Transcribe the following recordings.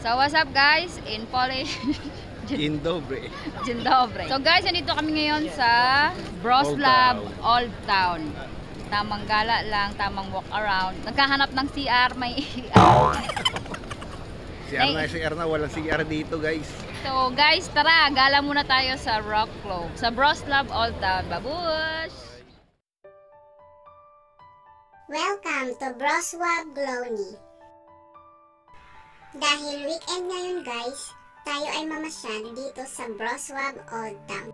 So what's up guys? In Polish. Dzień dobry. Dzień dobry. So guys, nandito kami ngayon sa Wrocław Old Town. Tamang gala lang, tamang walk around. Nagkahanap ng CR, may CR na, walang CR dito guys. So guys, tara, gala muna tayo sa Wrocław, sa Wrocław Old Town. Babush! Welcome to Wrocław Glowny. Dahil weekend ngayon guys, tayo ay mamasyal dito sa Wrocław Old Town.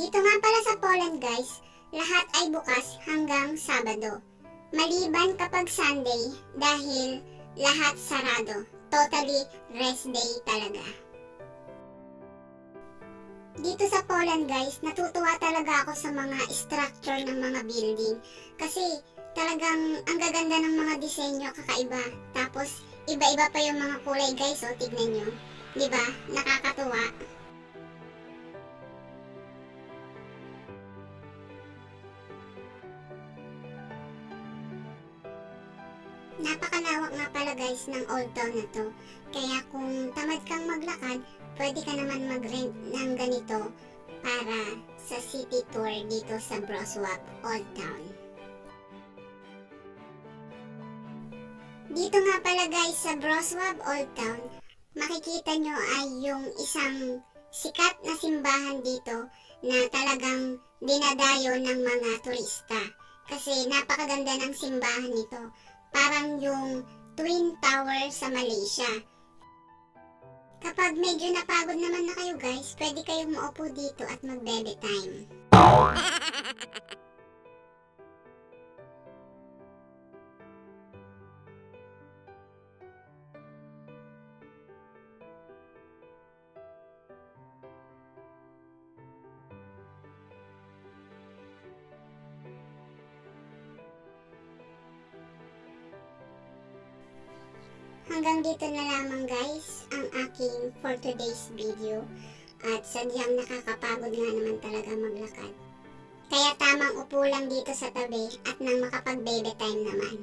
Dito nga pala sa Poland guys, lahat ay bukas hanggang Sabado. Maliban kapag Sunday dahil lahat sarado. Totally rest day talaga. Dito sa Poland guys, natutuwa talaga ako sa mga structure ng mga building. Kasi talagang ang gaganda ng mga disenyo, kakaiba. Tapos iba-iba pa yung mga kulay guys, oh, tignan nyo. Diba? Nakakatuwa. Napakalawak nga pala guys ng Old Town na to. Kaya kung tamad kang maglakad, pwede ka naman mag-rent ng ganito para sa city tour dito sa Wrocław Old Town. Dito nga pala guys sa Wrocław Old Town, makikita nyo ay yung isang sikat na simbahan dito na talagang dinadayo ng mga turista. Kasi napakaganda ng simbahan nito. Parang yung Twin Tower sa Malaysia. Kapag medyo napagod naman na kayo guys, pwede kayong maupo dito at mag-bebe time. Hanggang dito na lamang guys ang aking for today's video at sadyang nakakapagod nga naman talaga maglakad. Kaya tamang upo lang dito sa tabi at nang makapag-bebe time naman.